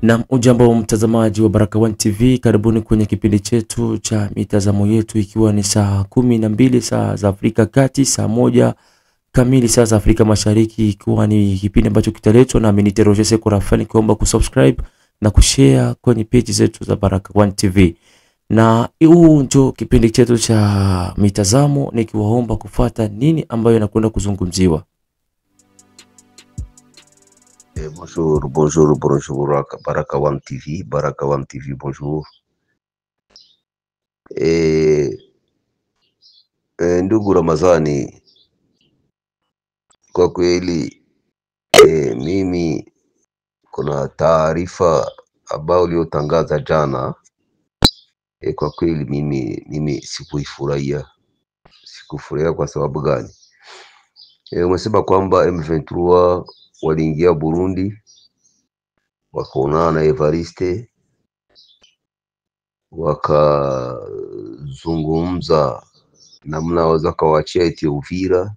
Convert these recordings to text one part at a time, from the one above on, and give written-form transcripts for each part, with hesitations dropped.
Na ujambo mtazamaji wa Baraka1 TV, karibuni kwenye kipindi chetu cha mitazamo yetu, ikiwa ni saa 12 saa za Afrika Kati, saa 1 kamili saa za Afrika Mashariki, ikiwa ni kipindi ambacho kitaletwa na mimi Roger Seko Rafani, kuomba kusubscribe na kushare kwenye page zetu za Baraka1 TV. Na huu ndio kipindi chetu cha mitazamo, nikiwaomba kufuata nini ambayo inakwenda kuzungumziwa. Bonjour, Baraka1 TV, Baraka1 TV, bonjour. Ndugu Ramadhani, kwa kweli mimi kuna taarifa ambayo uliotangaza jana, kwa kweli mimi sikufurahia kwa sababu gani? Umesema kwamba M23 waliingia Burundi, wakaonana na Evariste, wakazungumza namna waweza kuachia eti Uvira,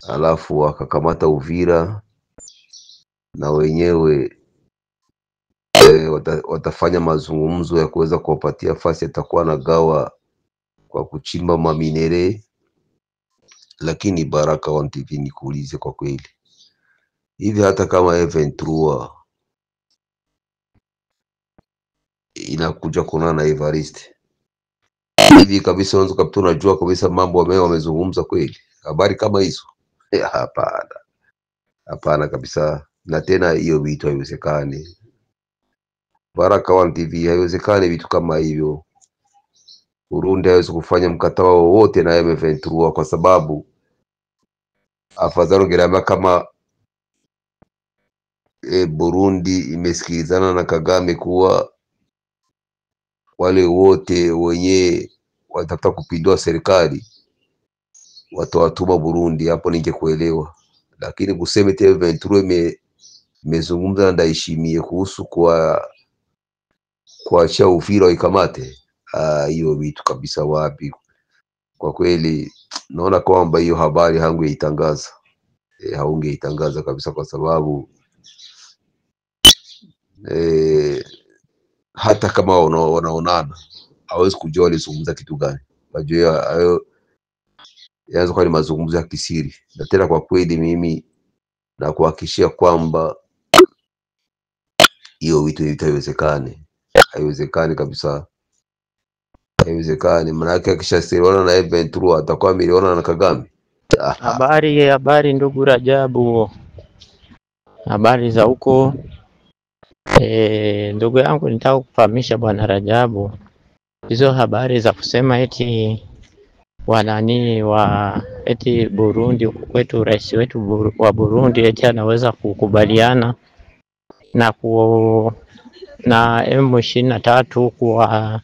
alafu wakakamata Uvira na wenyewe watafanya mazungumzo ya kuweza kuwapatia fasi atakuwa na gawa kwa kuchimba maminere. Lakini Baraka1 TV nikuulize kwa kweli, hivi hata kama M23 inakuja kuonana na Evariste, hivi kabisa unaweza kabisa unajua kabisa mambo wamezungumza kweli? Habari kama hizo? Hapana kabisa. Na tena hiyo vitu haiwezekani. Baraka1 TV haiwezekani vitu kama hivyo. Burundi haiwezi kufanya mkataba wowote na M23 kwa sababu afadhali ungeambia kama Burundi imesikilizana na Kagame kuwa wale wote wenye watafuta kupindua serikali watawatuma Burundi, hapo ningekuelewa. Lakini kusema M23 imezungumza na Ndayishimiye kuhusu kuachia Uvira ikamate, hiyo vitu kabisa wapi? Kwa kweli naona kwamba hiyo habari hangeitangaza, haungeitangaza kabisa, kwa sababu hata kama wanaonana hawezi kujua walizungumza kitu gani. Wajua hayo yanaweza kuwa ni mazungumzo ya kisiri. Na tena kwa kweli mimi na kuhakikishia kwamba hiyo vitu haiwezekani kabisa. Haiwezekani, maana akishasiriwana na M23 atakuwa miliona na Kagame. Habari ndugu Rajabu, habari za huko. Ndugu yangu, nitaka kufahamisha bwana Rajabu, hizo habari za kusema eti eti Burundi kwetu, rais wetu wa Burundi eti anaweza kukubaliana na M23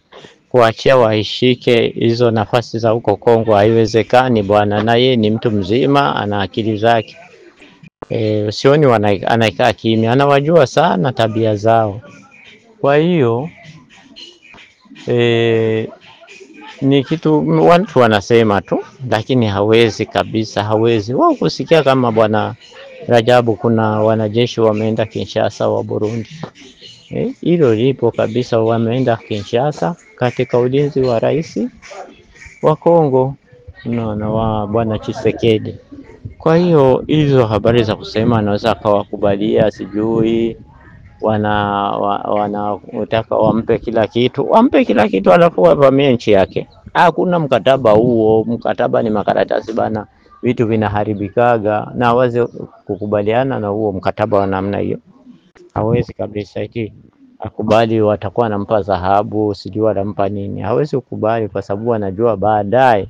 kuachia waishike hizo nafasi za huko Kongo, haiwezekani bwana. Na yeye ni mtu mzima, ana akili zake. Sioni anakaa kimya, anawajua sana tabia zao. Kwa hiyo ni kitu watu wanasema tu, lakini hawezi kabisa, hawezi. Wao kusikia kama bwana Rajabu kuna wanajeshi wameenda Kinshasa wa Burundi. Hilo lipo kabisa, wameenda Kinshasa katika ulinzi wa rais wa Kongo wa bwana Tshisekedi. Kwa hiyo hizo habari za kusema anaweza akawakubalia, sijui wanataka wampe kila kitu alafu wavamie nchi yake. Hakuna mkataba huo. Mkataba ni makaratasi bana, vitu vinaharibikaga, na hawezi kukubaliana na huo mkataba wa namna hiyo. Hawezi kabisa eti akubali watakuwa nampa dhahabu, sijui wanampa nini. Hawezi kukubali kwa sababu anajua baadaye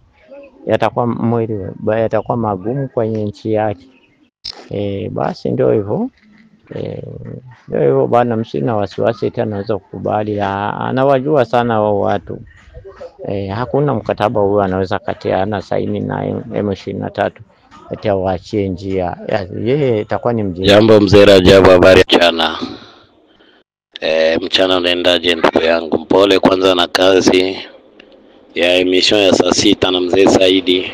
yatakuwa magumu kwenye nchi yake. Basi ndio hivyo. Ndio hivyo bana, msina wasiwasi eti anaweza kukubali. Anawajua sana wao watu. Hakuna mkataba huo anaweza katiana saini na M23 eti awaachie njia. Yeye itakuwa ni mjinga. Jambo mzee Rajabu, habari mchana. Mchana unaendaje ndugu yangu? Mpole kwanza na kazi ya emission ya saa 6 na mzee Saidi.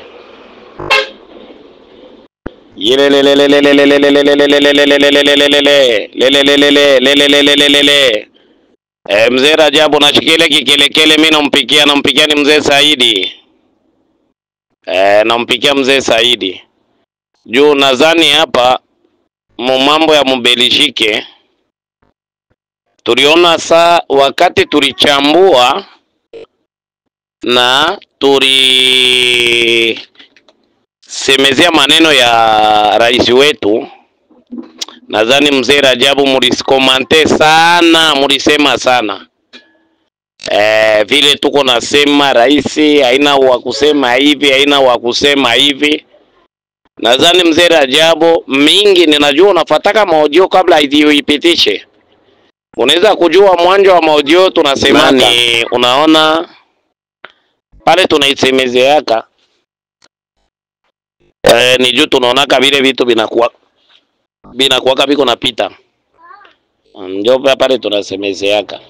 Mzee Rajabu na shikile kikelekele, mimi nampikia ni mzee Saidi. Nampikia mzee Saidi. Juu nadhani hapa mambo ya Mbelishike tuliona saa wakati tulichambua na semezea maneno ya rais wetu. Nadhani mzee Rajabu muliskomante sana, mulisema sana. Vile tuko nasema rais haina wa kusema hivi, haina wa kusema hivi. Nadhani mzee Rajabu mingi ninajua unafataka maaudio kabla ipitishe. Unaweza kujua mwanzo wa maaudio tunasema ni unaona pale tunaisemezeaka. Ni juu tunaonaka vile vitu binakuwa biko napita. Ndio pale tunasemezeaka.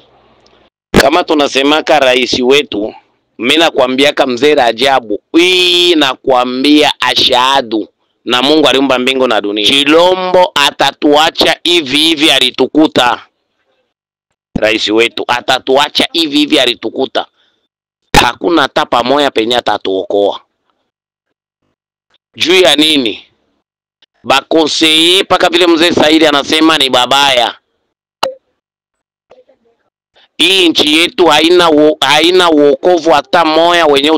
Kama tunasemaka rais wetu, mimi nakwambiaka mzee Rajabu, nakwambia ashahadu na Mungu aliumba mbingu na dunia, Chilombo atatuacha hivi hivi alitukuta. Rais wetu atatuacha hivi hivi alitukuta. Hakuna tapa moya penye atatuokoa. Juu ya nini? Bakonseye paka vile mzee Saidi anasema ni babaya. Hii nchi yetu haina wokovu hata moya wenye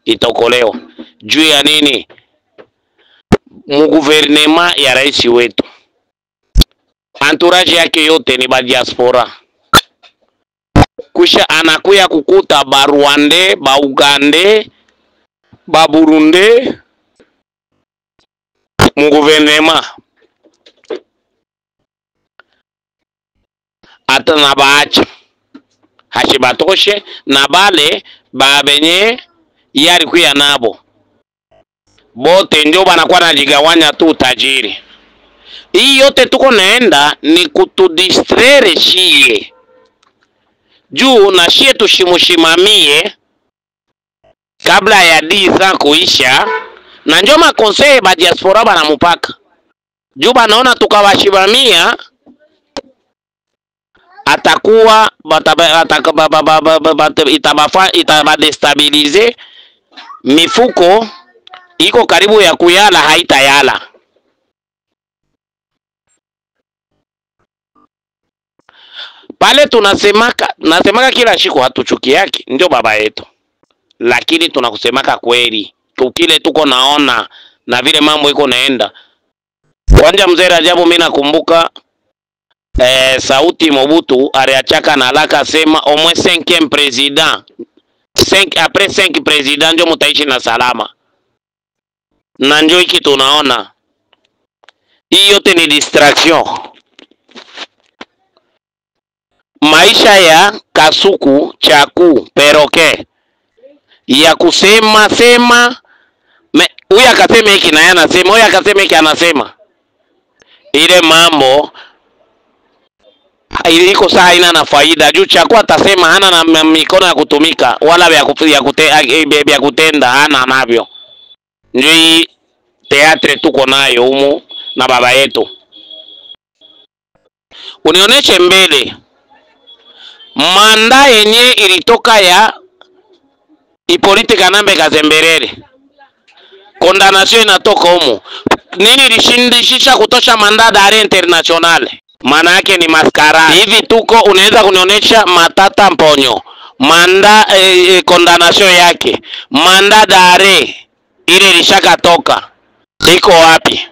itaokolewa. Juu ya nini? Muguvernema ya rais wetu, entourage yake yote ni ba diaspora. Kusha anakuya kukuta ba Rwanda, ba Uganda, ba Burundi muguvernema. Ata na baacha hashibatoshe na bale babenye yari kuya nabo bote ndio banakuwa najigawanya tu tajiri. Hii yote tuko naenda ni kutudistraire shie. Juu na shie tushimushimamie kabla ya diza kuisha. Na ndio makonseye ba diaspora banamupaka. Juu banaona tukawashimamia atakuwa itabadestabilize mifuko iko karibu ya kuyala haitayala. Pale tunasemaka kila siku hatuchuki yake ndio baba yetu. Lakini tunakusemaka kweli. Tukile tuko naona na vile mambo iko naenda. Kwanja mzee Rajabu mimi nakumbuka sauti Mobutu aliachaka na alaka sema au moins 5e président. Après 5 président ndio mtaishi na salama. Na ndio hiki tunaona. Hii yote ni distraction. Maisha ya kasuku, chaku, peroke ya kusema huyu akasema hiki na yeye anasema, huyu akasema hiki anasema. Ile mambo iko saa haina na faida. Juu chaku atasema hana na mikono ya kutumika wala ya kutenda hana navyo. Ndio teatre tuko nayo humu na baba yetu. Unioneshe mbele manda yenye ilitoka ya Hippolyte Kanambe Kazemberere. Condamnation inatoka humu. Nini ilishindisha kutosha manda d'arrêt international? Maana yake ni maskara. Hivi tuko unaweza kunionyesha Matata Mponyo manda condamnation yake, manda d'arrêt ile ilishaka toka iko wapi?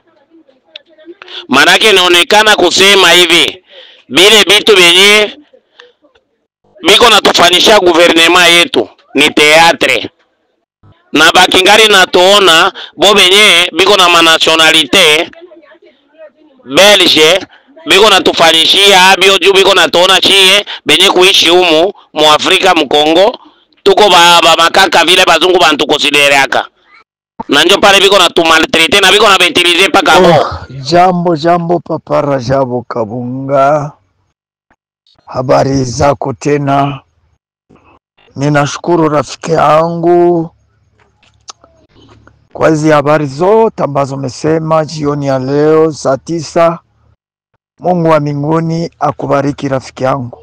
Maana yake inaonekana kusema hivi bile bitu benye biko natufanyisha guvernema yetu ni teatre. Na bakingari natuona bo benye biko na manationalite Belge biko natufanyishia abio juu biko natuona chie benye kuishi humu mu Afrika mkongo tuko ba makaka vile bazungu bantu konsidereaka. Na ndio pale biko natumaltraite na biko na betilize paka ho. Jambo Papa Rajabu Kabunga. Habari zako tena. Ninashukuru rafiki yangu kwa hizi habari zote ambazo umesema jioni ya leo saa 9. Mungu wa mbinguni akubariki rafiki yangu,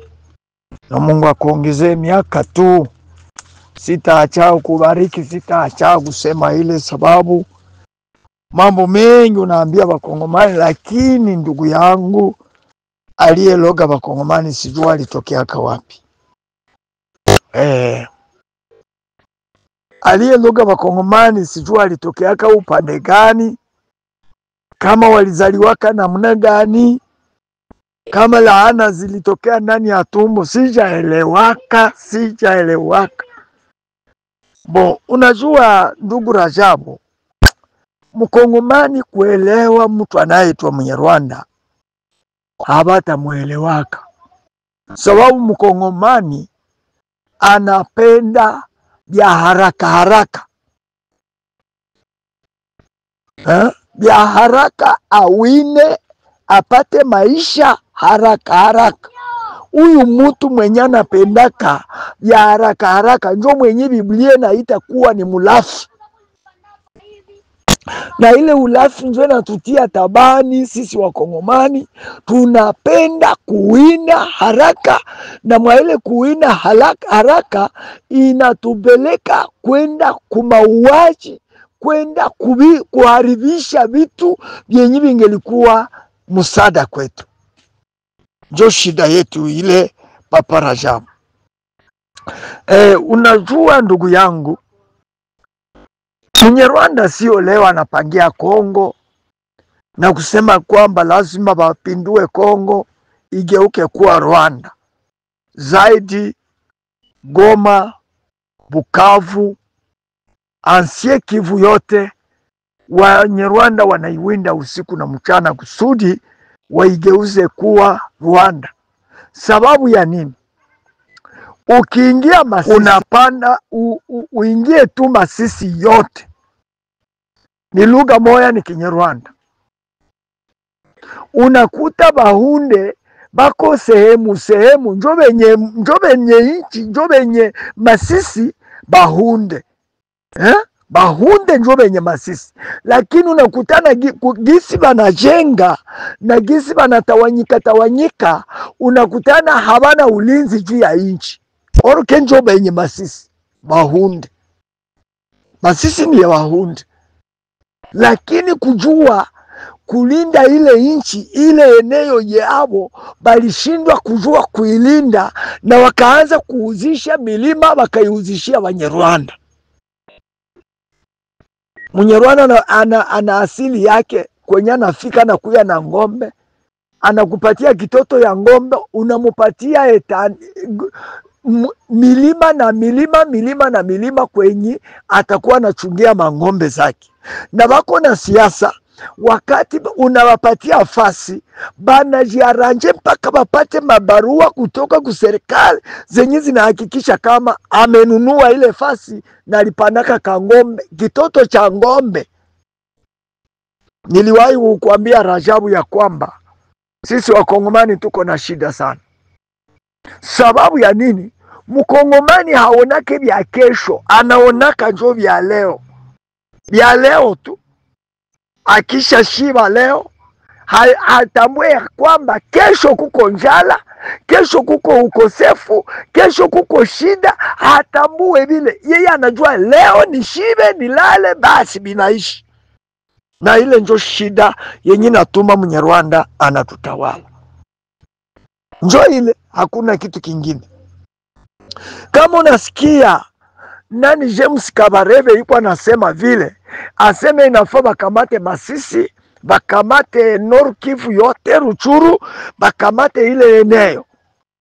na Mungu akuongezee miaka tu. Sitaacha kubariki, sitaacha kusema ile, sababu mambo mengi unaambia Wakongomani, lakini ndugu yangu aliyeloga Wakongomani sijua alitokea wapi. Aliyeloga Wakongomani sijua alitokea upande gani, kama walizaliwaka namna gani, kama laana zilitokea ndani ya tumbo, sijaelewaka. Unajua ndugu Rajabu, Mkongomani kuelewa mtu anayeitwa Mnyarwanda habata muelewaka, sababu Mkongomani anapenda vya haraka, vya haraka, awine apate maisha haraka. Huyu mtu mwenye anapendaka vya haraka njo mwenye Biblia naita kuwa ni mulafi, na ile ulafi njo natutia tabani. Sisi Wakongomani tunapenda kuwina haraka, na mwa ile kuwina haraka inatupeleka kwenda kumauaji, kwenda kuharibisha vitu vyenye vingelikuwa msaada kwetu. Njo shida yetu ile, Papa Rajabu. Unajua ndugu yangu, Mnyarwanda sio leo anapangia Kongo na kusema kwamba lazima wapindue Kongo igeuke kuwa Rwanda. Zaidi Goma, Bukavu, Ansie Kivu yote Wanyarwanda wanaiwinda usiku na mchana kusudi waigeuze kuwa Rwanda. Sababu ya nini? Ukiingia Masisi, unapanda uingie tu Masisi yote ni lugha moja, ni Kinyarwanda. Unakuta Bahunde bako sehemu njo benye Masisi Bahunde, Bahunde njo benye Masisi. Lakini unakutana gisi banajenga na gisi banatawanyika, unakutana habana ulinzi juu ya inchi. Oruke njo benye Masisi Bahunde. Masisi ni ya Bahunde, lakini kujua kulinda ile inchi, ile eneo yabo balishindwa kujua kuilinda, na wakaanza kuuzisha milima, wakaiuzishia Wanyarwanda. Mnyarwanda ana asili yake kwenye anafika na kuya na ngombe, anakupatia kitoto ya ngombe, unamupatia milima na milima kwenye atakuwa anachungia mangombe zake. Na wako na siasa, wakati unawapatia fasi banajiaranje mpaka wapate mabarua kutoka kuserikali zenye zinahakikisha kama amenunua ile fasi na alipanaka kangombe, kitoto cha ngombe. Niliwahi kukuambia Rajabu ya kwamba sisi Wakongomani tuko na shida sana. Sababu ya nini? Mkongomani haonake vya kesho, anaonaka njo vya leo. Vya leo tu. Akisha shiba leo, hatambue ya kwamba kesho kuko njala, kesho kuko ukosefu, kesho kuko shida. Hatambue vile. Yeye anajua leo ni shibe, nilale, basi binaishi. Na ile njo shida yenye natuma Mnyarwanda anatutawala. Njo ile, hakuna kitu kingine. Kama unasikia nani James Kabarebe yuko anasema vile, aseme inafaa bakamate Masisi, bakamate Nord Kivu yote, Ruchuru, bakamate ile eneo,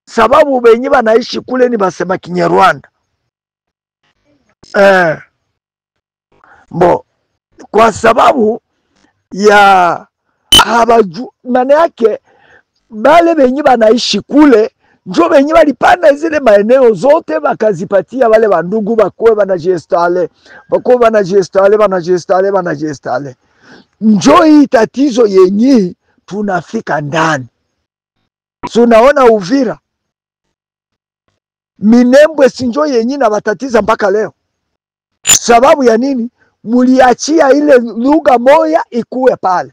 sababu benye banaishi kule ni basema Kinyarwanda. Kwa sababu ya habaju, maana yake bale benye banaishi kule njo benye balipanda zile maeneo zote bakazipatia wale bandugu bakuwe banajiestale, Njo hii tatizo yenye tunafika ndani. Tunaona Uvira, Minembwe sinjo yenye na batatiza mpaka leo. Sababu ya nini? muliachia ile lugha moya ikuwe pale,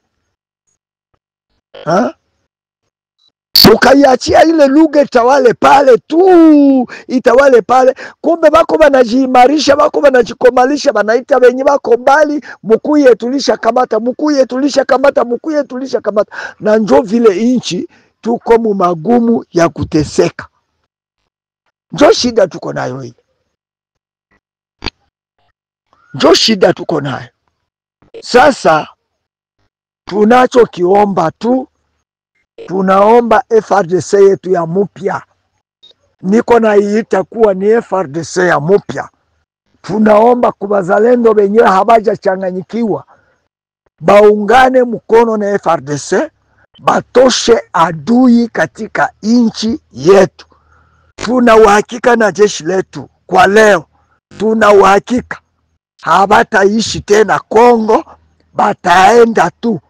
ukaiachia ile lugha itawale pale tu, itawale pale. Kumbe bako banajiimarisha, bako banajikomalisha, banaita wenye bako mbali, mukuye tulisha kamata, mukuye tulisha kamata, mukuye tulisha kamata. Na njo vile inchi tuko mu magumu ya kuteseka, njo shida tuko nayo hii, njo shida tuko nayo. Sasa tunachokiomba tu, tunaomba FRDC yetu ya mupya, niko na iita kuwa ni FRDC ya mupya. Tunaomba kubazalendo wenyewe habaja changanyikiwa, baungane mkono na FRDC, batoshe adui katika inchi yetu. Tuna uhakika na jeshi letu kwa leo, tuna uhakika habataishi tena Kongo, bataenda tu.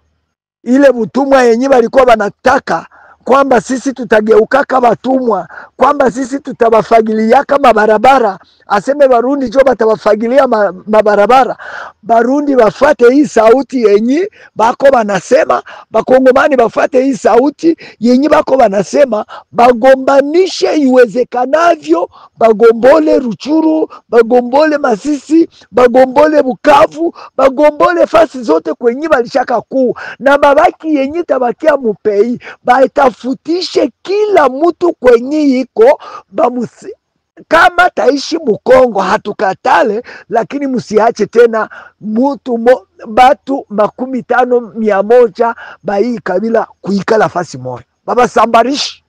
Ile butumwa yenye balikuwa banataka kwamba sisi tutageuka kama watumwa, kwamba sisi tutabafagilia kama barabara, aseme Barundi jo batabafagilia mabarabara. Barundi bafuate hii sauti yenye bako banasema, bakongomani bafuate hii sauti yenye bako banasema, bagombanishe iwezekanavyo, bagombole Ruchuru, bagombole Masisi, bagombole Bukavu, bagombole fasi zote kwenye balishaka kuu, na mabaki yenye tabakia mupei baitafutishe kila mtu kwenye iko bamusi. Kama taishi Mukongo hatukatale, lakini musiache tena batu 50 100 ba hii kabila kuikala fasi moja, baba sambarishi